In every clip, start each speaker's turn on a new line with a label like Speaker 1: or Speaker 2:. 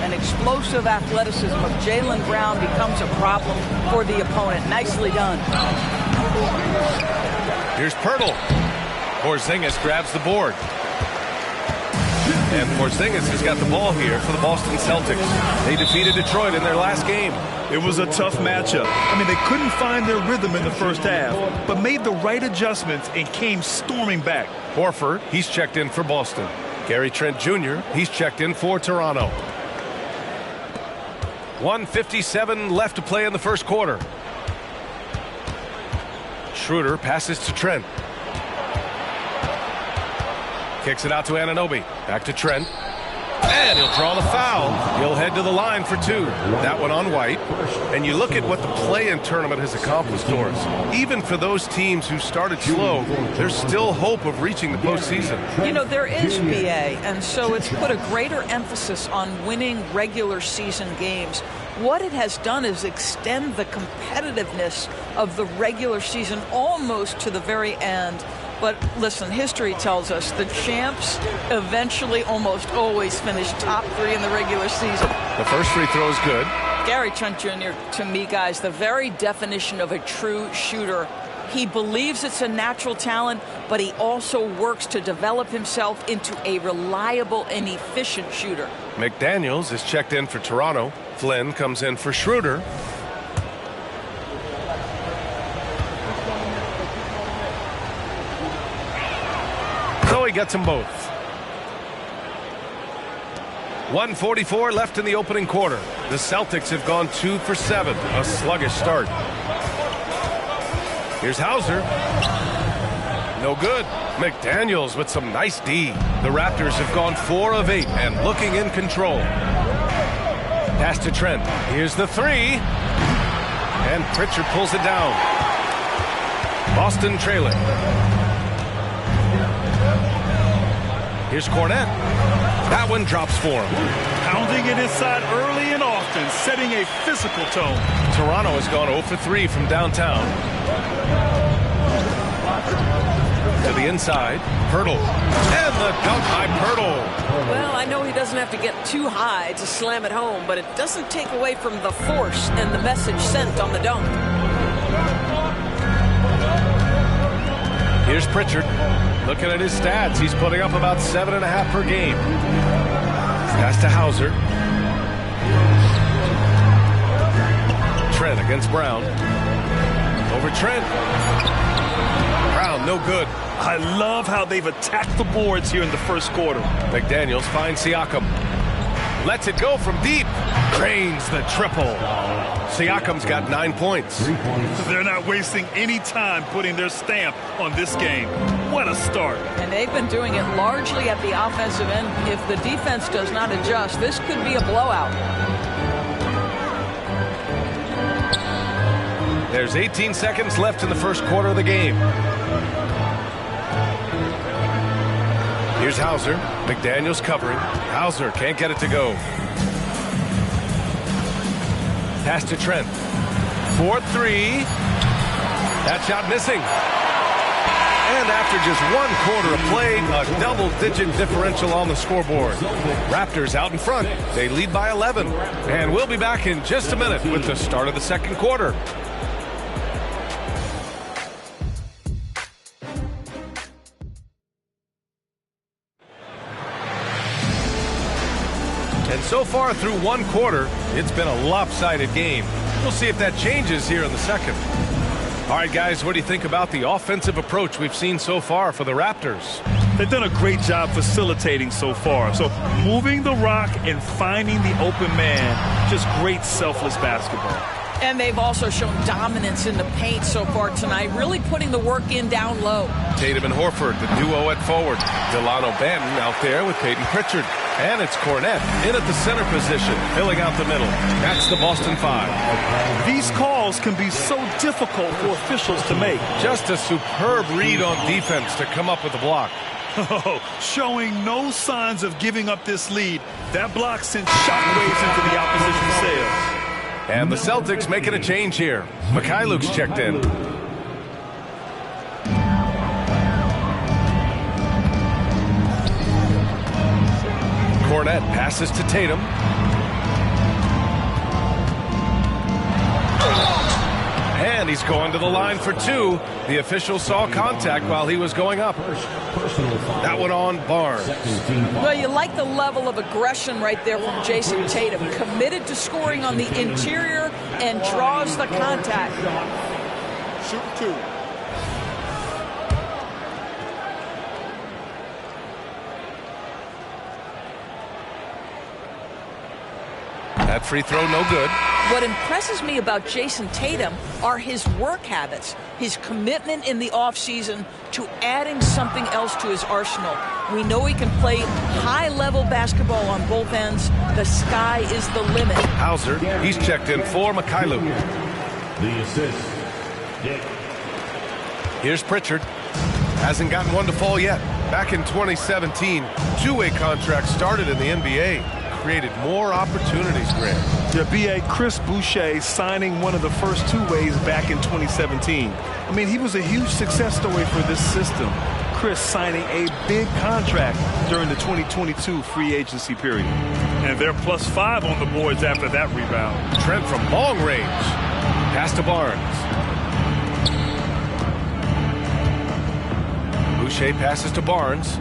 Speaker 1: and explosive athleticism of Jaylen Brown becomes a problem for the opponent. Nicely done.
Speaker 2: Here's Pirtle. Porzingis grabs the board. And Porzingis has got the ball here for the Boston Celtics. They defeated Detroit in their last game.
Speaker 3: It was a tough matchup. I mean, they couldn't find their rhythm in the first half, but made the right adjustments and came storming back.
Speaker 2: Horford, he's checked in for Boston. Gary Trent Jr., he's checked in for Toronto. 1:57 left to play in the first quarter. Schroeder passes to Trent. Kicks it out to Anunoby. Back to Trent. And he'll draw the foul. He'll head to the line for two. That one on White. And you look at what the play-in tournament has accomplished, Doris. Even for those teams who started slow, there's still hope of reaching the postseason.
Speaker 1: You know, there is BA, and so it's put a greater emphasis on winning regular season games. What it has done is extend the competitiveness of the regular season almost to the very end. But listen, history tells us the champs eventually almost always finish top three in the regular season.
Speaker 2: The first free throw is good.
Speaker 1: Gary Trent Jr., to me, guys, the very definition of a true shooter. He believes it's a natural talent, but he also works to develop himself into a reliable and efficient shooter.
Speaker 2: McDaniels is checked in for Toronto. Flynn comes in for Schroeder. So he gets them both. 1:44 left in the opening quarter. The Celtics have gone 2 for 7. A sluggish start. Here's Hauser. No good. McDaniels with some nice D. The Raptors have gone 4 of 8 and looking in control. Pass to Trent. Here's the three. And Pritchard pulls it down. Boston trailing. Here's Cornette. That one drops for him.
Speaker 3: Pounding it inside early and often, setting a physical tone.
Speaker 2: Toronto has gone 0 for 3 from downtown. To the inside, Pirtle. And the dunk by Pirtle.
Speaker 4: Well, I know he doesn't have to get too high to slam it home, but it doesn't take away from the force and the message sent on the dunk.
Speaker 2: Here's Pritchard. Looking at his stats, he's putting up about 7.5 per game. Pass to Hauser. Trent against Brown. Over Trent. Brown, no good.
Speaker 3: I love how they've attacked the boards here in the first quarter.
Speaker 2: McDaniels finds Siakam. Lets it go from deep. Cranes the triple. Siakam's got 9 points.
Speaker 3: They're not wasting any time putting their stamp on this game. What a start.
Speaker 1: And they've been doing it largely at the offensive end. If the defense does not adjust, this could be a blowout.
Speaker 2: There's 18 seconds left in the first quarter of the game. Here's Hauser. McDaniels covering. Hauser can't get it to go. Pass to Trent. 4-3. That shot missing. And after just 1 quarter of play, a double-digit differential on the scoreboard. Raptors out in front. They lead by 11. And we'll be back in just a minute with the start of the second quarter. And so far through 1 quarter, it's been a lopsided game. We'll see if that changes here in the second. All right, guys, what do you think about the offensive approach we've seen so far for the Raptors?
Speaker 3: They've done a great job facilitating so far. So moving the rock and finding the open man, just great selfless basketball.
Speaker 1: And they've also shown dominance in the paint so far tonight, really putting the work in down low.
Speaker 2: Tatum and Horford, the duo at forward. Delano Banton out there with Peyton Pritchard. And it's Cornette in at the center position, filling out the middle. That's the Boston Five.
Speaker 3: These calls can be so difficult for officials to make.
Speaker 2: Just a superb read on defense to come up with the block.
Speaker 3: Showing no signs of giving up this lead. That block sent shockwaves into the opposition's sails.
Speaker 2: And the Celtics making a change here. Mikhailuk's checked in. Cornette passes to Tatum. And he's going to the line for two. The official saw contact while he was going up. That one on Barnes.
Speaker 1: Well, you like the level of aggression right there from Jason Tatum. Committed to scoring on the interior and draws the contact.
Speaker 5: Shoot two.
Speaker 2: That free throw no good.
Speaker 1: What impresses me about Jason Tatum are his work habits, his commitment in the offseason to adding something else to his arsenal. We know he can play high-level basketball on both ends. The sky is the limit.
Speaker 2: Hauser, he's checked in for Mikhailu.
Speaker 6: The assist.
Speaker 2: Here's Pritchard. Hasn't gotten one to fall yet. Back in 2017, two-way contract started in the NBA. Created more opportunities, Grant.
Speaker 3: Yeah, B.A. Chris Boucher signing one of the first two-ways back in 2017. I mean, he was a huge success story for this system. Chris signing a big contract during the 2022 free agency period. And they're +5 on the boards after that rebound.
Speaker 2: Trent from long range. Pass to Barnes. Boucher passes to Barnes.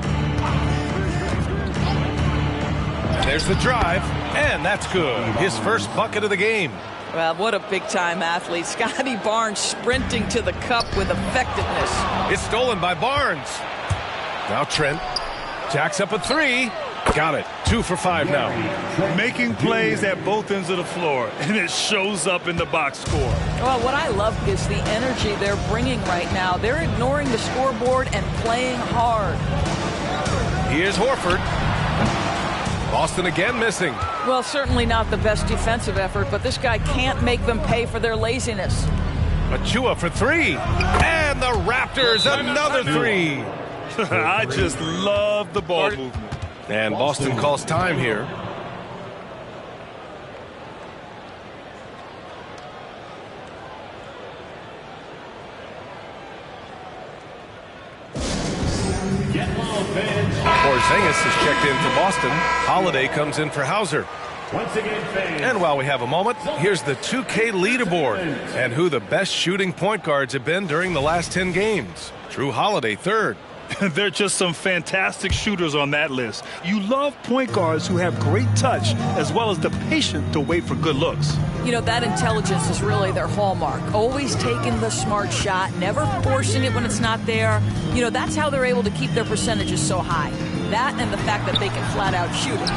Speaker 2: There's the drive, and that's good. His first bucket of the game.
Speaker 1: Well, what a big-time athlete. Scotty Barnes sprinting to the cup with effectiveness.
Speaker 2: It's stolen by Barnes. Now Trent jacks up a three. Got it. 2 for 5 now.
Speaker 3: Making plays at both ends of the floor, and it shows up in the box score.
Speaker 1: Well, what I love is the energy they're bringing right now. They're ignoring the scoreboard and playing hard.
Speaker 2: Here's Horford. Boston again missing.
Speaker 1: Well, certainly not the best defensive effort, but this guy can't make them pay for their laziness.
Speaker 2: Achua for 3. And the Raptors another 3.
Speaker 3: I just love the ball movement.
Speaker 2: And Boston calls time here. Porzingis is checked in for Boston. Holiday comes in for Hauser.
Speaker 6: Once again, fans.
Speaker 2: And while we have a moment, here's the 2K leaderboard and who the best shooting point guards have been during the last 10 games. Drew Holiday, 3rd.
Speaker 3: There are just some fantastic shooters on that list. You love point guards who have great touch as well as the patience to wait for good looks.
Speaker 1: You know, that intelligence is really their hallmark. Always taking the smart shot, never forcing it when it's not there. You know, that's how they're able to keep their percentages so high. That and the fact that they can flat out shoot it.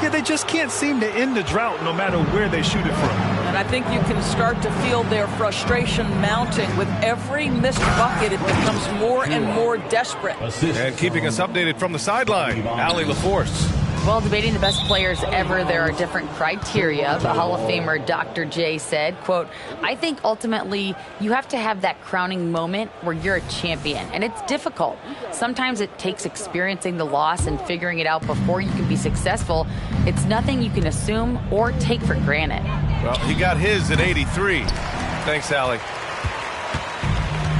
Speaker 3: Yeah, they just can't seem to end the drought no matter where they shoot it from.
Speaker 1: And I think you can start to feel their frustration mounting. With every missed bucket, it becomes more and more desperate.
Speaker 2: And keeping us updated from the sideline, Allie LaForce.
Speaker 7: Well, debating the best players ever, there are different criteria. The Hall of Famer Dr. J said, quote, I think ultimately you have to have that crowning moment where you're a champion. And it's difficult. Sometimes it takes experiencing the loss and figuring it out before you can be successful. It's nothing you can assume or take for granted.
Speaker 2: Well, he got his at 83. Thanks, Allie.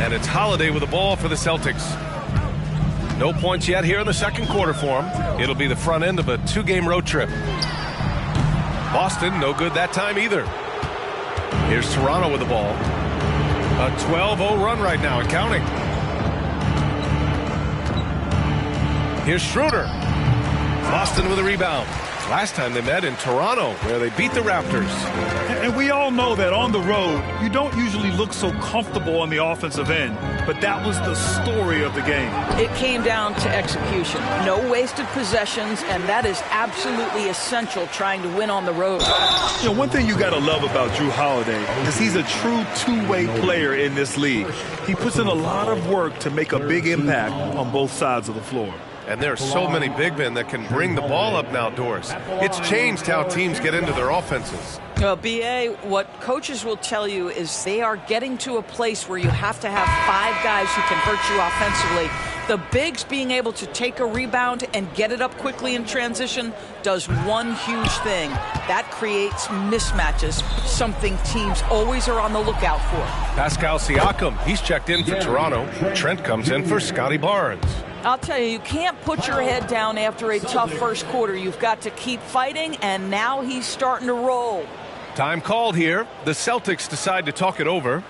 Speaker 2: And it's Holiday with the ball for the Celtics. No points yet here in the second quarter for him. It'll be the front end of a 2-game road trip. Boston, no good that time either. Here's Toronto with the ball. A 12-0 run right now and counting. Here's Schroeder. Boston with a rebound. Last time they met in Toronto, where they beat the Raptors.
Speaker 3: And we all know that on the road, you don't usually look so comfortable on the offensive end. But that was the story of the game.
Speaker 1: It came down to execution. No wasted possessions, and that is absolutely essential trying to win on the road.
Speaker 3: You know, one thing you got to love about Drew Holiday is he's a true two-way player in this league. He puts in a lot of work to make a big impact on both sides of the floor.
Speaker 2: And there are so many big men that can bring the ball up now, Doris. It's changed how teams get into their offenses.
Speaker 1: Well, B.A., what coaches will tell you is they are getting to a place where you have to have 5 guys who can hurt you offensively. The bigs being able to take a rebound and get it up quickly in transition does one huge thing. That creates mismatches, something teams always are on the lookout for.
Speaker 2: Pascal Siakam, he's checked in for Toronto. Trent comes in for Scotty Barnes.
Speaker 1: I'll tell you, you can't put your head down after a tough first quarter. You've got to keep fighting, and now he's starting to roll.
Speaker 2: Time called here. The Celtics decide to talk it over.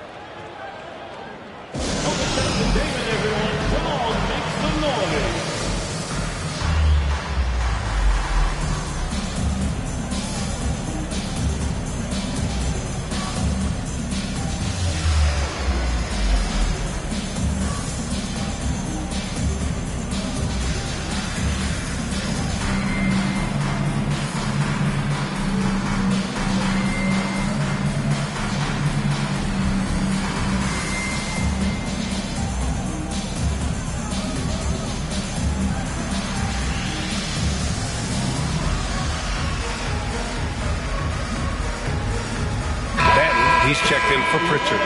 Speaker 2: He's checked in for Pritchard.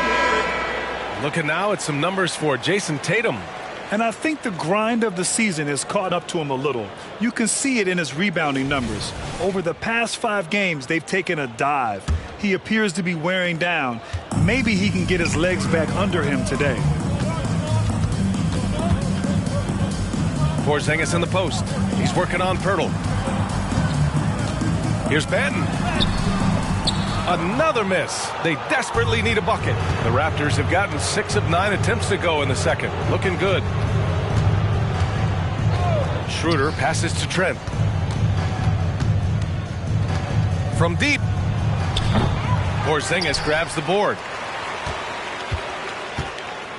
Speaker 2: Looking now at some numbers for Jason Tatum.
Speaker 3: And I think the grind of the season has caught up to him a little. You can see it in his rebounding numbers. Over the past 5 games, they've taken a dive. He appears to be wearing down. Maybe he can get his legs back under him today.
Speaker 2: Porzingis in the post. He's working on Pirtle. Here's Benton. Another miss. They desperately need a bucket. The Raptors have gotten 6 of 9 attempts to go in the second. Looking good. Schroeder passes to Trent. From deep. Porzingis grabs the board.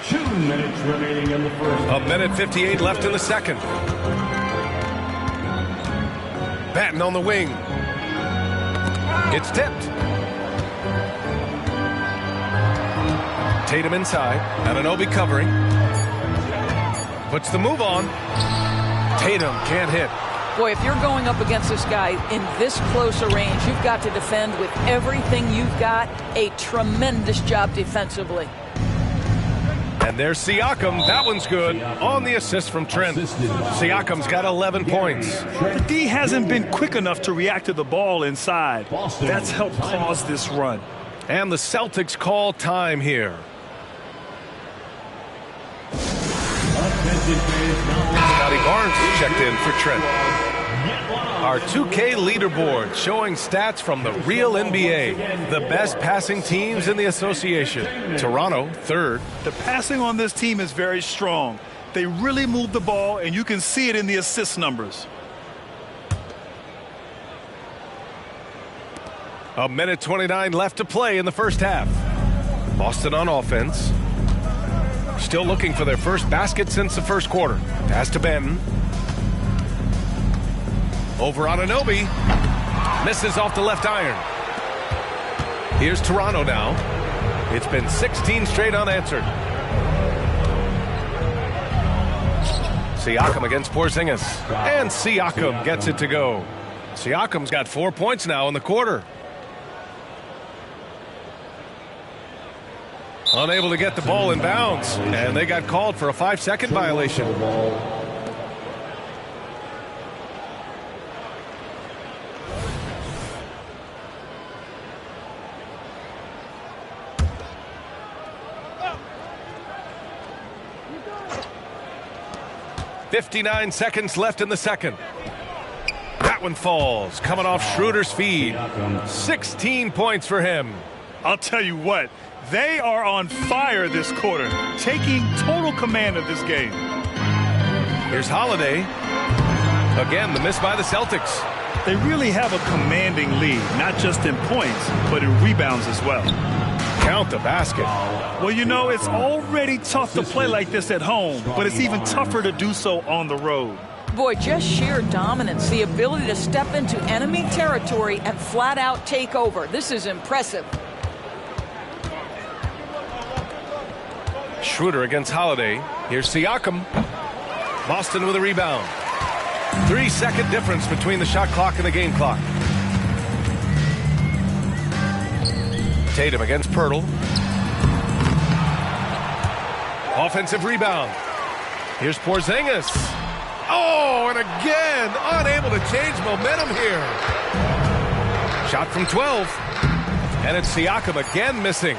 Speaker 6: 2 minutes remaining in the first.
Speaker 2: A minute 58 left in the second. Batten on the wing. It's tipped. Tatum inside. Anunoby covering. Puts the move on. Tatum can't hit.
Speaker 1: Boy, if you're going up against this guy in this close a range, you've got to defend with everything you've got. A tremendous job defensively.
Speaker 2: And there's Siakam. That one's good. On the assist from Trent. Siakam's got 11 points.
Speaker 3: The D hasn't been quick enough to react to the ball inside. That's helped cause this run.
Speaker 2: And the Celtics call time here. Scotty Barnes checked in for Trent. Our 2K leaderboard showing stats from the real NBA. The best passing teams in the association. Toronto, 3rd.
Speaker 3: The passing on this team is very strong. They really move the ball, and you can see it in the assist numbers.
Speaker 2: A minute 29 left to play in the first half. Boston on offense. Still looking for their first basket since the first quarter. Pass to Benton. Over on Anunoby. Misses off the left iron. Here's Toronto now. It's been 16 straight unanswered. Siakam against Porzingis. And Siakam gets it to go. Siakam's got 4 points now in the quarter. Unable to get the ball in bounds. And they got called for a 5-second violation. .59 seconds left in the second. That one falls. Coming off Schroeder's feed. 16 points for him.
Speaker 3: I'll tell you what. They are on fire this quarter, taking total command of this game.
Speaker 2: Here's Holiday. Again, the miss by the Celtics.
Speaker 3: They really have a commanding lead, not just in points, but in rebounds as well.
Speaker 2: Count the basket.
Speaker 3: Well, you know, it's already tough to play like this at home, but it's even tougher to do so on the road.
Speaker 1: Boy, just sheer dominance, the ability to step into enemy territory and flat out take over. This is impressive.
Speaker 2: Schroeder against Holiday. Here's Siakam. Boston with a rebound. 3-second difference between the shot clock and the game clock. Tatum against Pirtle. Offensive rebound. Here's Porzingis. Oh, and again, unable to change momentum here. Shot from 12. And it's Siakam again missing.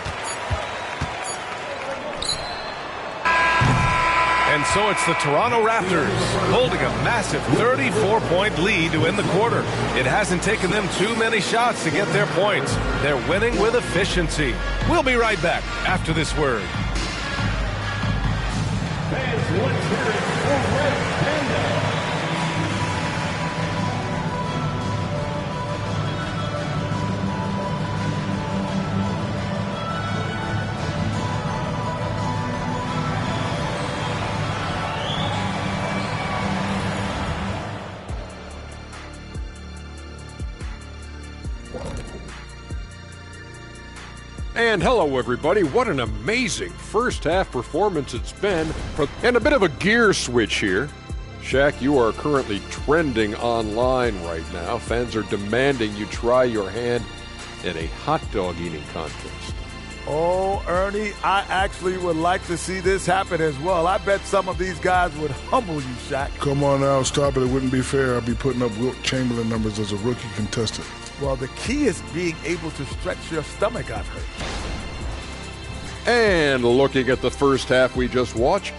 Speaker 2: And so it's the Toronto Raptors holding a massive 34-point lead to end the quarter. It hasn't taken them too many shots to get their points. They're winning with efficiency. We'll be right back after this word.
Speaker 6: Fans, let's hear it for Red Panda.
Speaker 8: And hello, everybody. What an amazing first half performance it's been. And a bit of a gear switch here. Shaq, you are currently trending online right now. Fans are demanding you try your hand at a hot dog eating contest.
Speaker 5: Oh, Ernie, I actually would like to see this happen as well. I bet some of these guys would humble you, Shaq.
Speaker 9: Come on now, stop it. It wouldn't be fair. I'd be putting up Wilt Chamberlain numbers as a rookie contestant.
Speaker 5: Well, the key is being able to stretch your stomach, I've heard.
Speaker 8: And looking at the first half we just watched,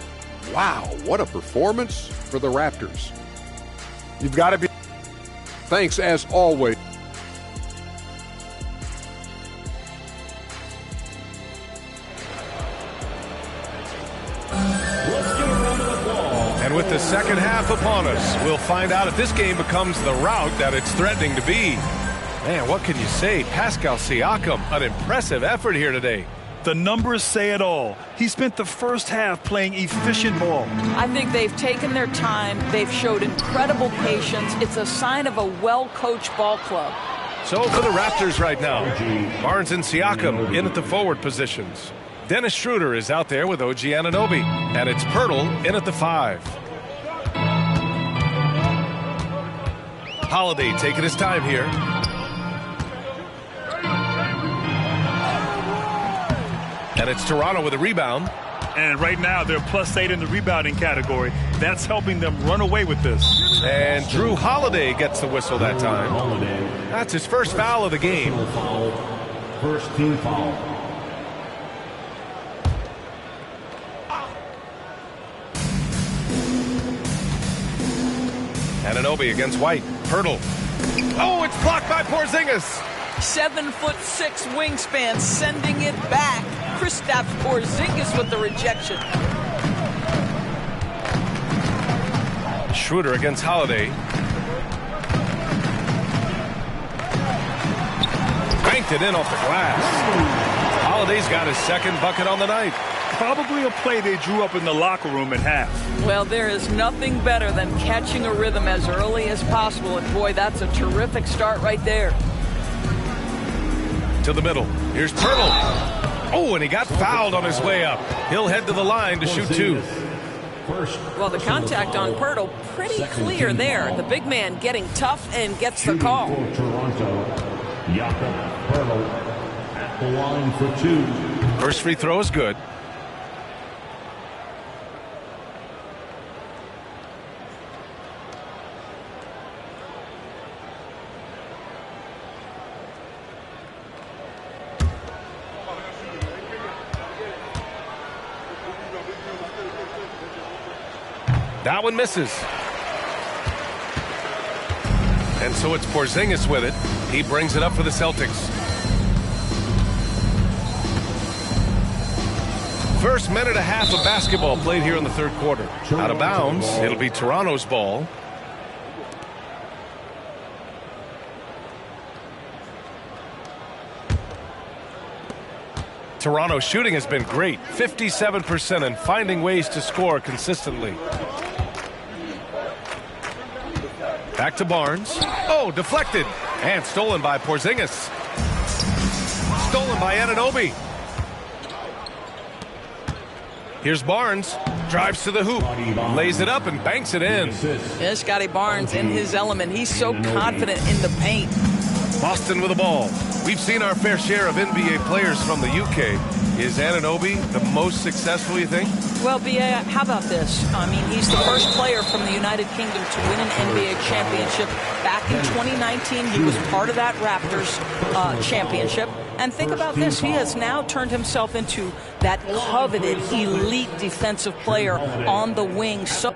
Speaker 8: wow, what a performance for the Raptors.
Speaker 5: You've got to be.
Speaker 8: Thanks as always.
Speaker 2: And with the second half upon us, we'll find out if this game becomes the rout that it's threatening to be. Man, what can you say? Pascal Siakam, an impressive effort here today.
Speaker 3: The numbers say it all. He spent the first half playing efficient ball.
Speaker 1: I think they've taken their time. They've showed incredible patience. It's a sign of a well-coached ball club.
Speaker 2: So for the Raptors right now, Barnes and Siakam in at the forward positions. Dennis Schroeder is out there with OG Anunoby. And it's Pirtle in at the 5. Holiday taking his time here. And it's Toronto with a rebound.
Speaker 3: And right now they're +8 in the rebounding category. That's helping them run away with this.
Speaker 2: And Drew Holiday gets the whistle that time. That's his first foul of the game.
Speaker 6: First team foul.
Speaker 2: Anunoby against White. Pirtle. Oh, it's blocked by Porzingis.
Speaker 1: 7'6" wingspan, sending it back. Kristaps Porzingis with the rejection.
Speaker 2: Schroeder against Holiday. Banked it in off the glass. Holiday's got his second bucket on the night.
Speaker 3: Probably a play they drew up in the locker room at half.
Speaker 1: Well, there is nothing better than catching a rhythm as early as possible. And boy, that's a terrific start right there.
Speaker 2: To the middle. Here's Pirtle. Oh, and he got fouled on his way up. He'll head to the line to shoot 2.
Speaker 4: Well, the contact on Pirtle pretty clear there. The big man getting tough and gets the call.
Speaker 6: For Toronto, Jakob Pirtle at the line for 2.
Speaker 2: First free throw is good. That one misses. And so it's Porzingis with it. He brings it up for the Celtics. First minute and a half of basketball played here in the third quarter. Out of bounds, it'll be Toronto's ball. Toronto's shooting has been great, 57%, and finding ways to score consistently. Back to Barnes. Oh, deflected. And stolen by Porzingis. Stolen by Anunoby. Here's Barnes. Drives to the hoop. Lays it up and banks it in.
Speaker 1: Yeah, Scotty Barnes in his element. He's so confident in the paint.
Speaker 2: Boston with the ball. We've seen our fair share of NBA players from the UK. Is Anunoby the most successful, you think?
Speaker 1: Well, B.A., how about this? I mean, he's the first player from the United Kingdom to win an NBA championship. Back in 2019, he was part of that Raptors championship. And think about this. He has now turned himself into that coveted elite defensive player on the wing. So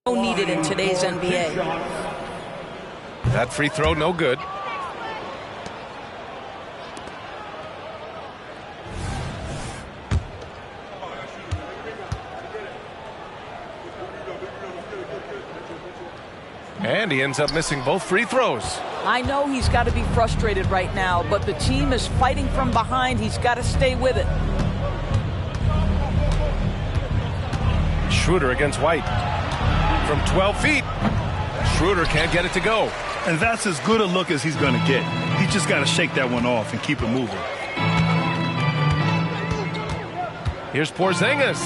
Speaker 1: needed in today's NBA.
Speaker 2: That free throw, no good. And he ends up missing both free throws.
Speaker 1: I know he's got to be frustrated right now, but the team is fighting from behind. He's got to stay with it.
Speaker 2: Schroeder against White. From 12 feet. Schroeder can't get it to go.
Speaker 3: And that's as good a look as he's going to get. He just got to shake that one off and keep it moving.
Speaker 2: Here's Porzingis.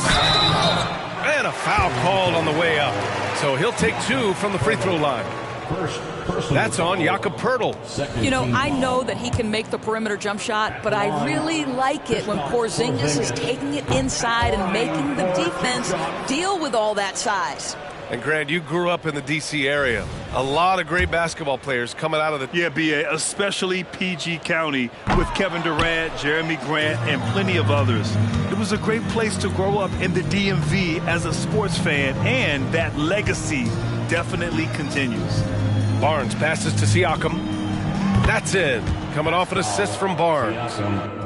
Speaker 2: And a foul called on the way up. So he'll take 2 from the free throw line. That's on Jakob Poeltl.
Speaker 1: You know, I know that he can make the perimeter jump shot, but I really like it when Porzingis is taking it inside and making the defense deal with all that size.
Speaker 2: And Grant, you grew up in the D.C. area. A lot of great basketball players coming out of the...
Speaker 3: Yeah, B.A., especially PG County with Kevin Durant, Jeremy Grant, and plenty of others. It was a great place to grow up in the DMV as a sports fan, and that legacy definitely continues.
Speaker 2: Barnes passes to Siakam. That's in. Coming off an assist from Barnes.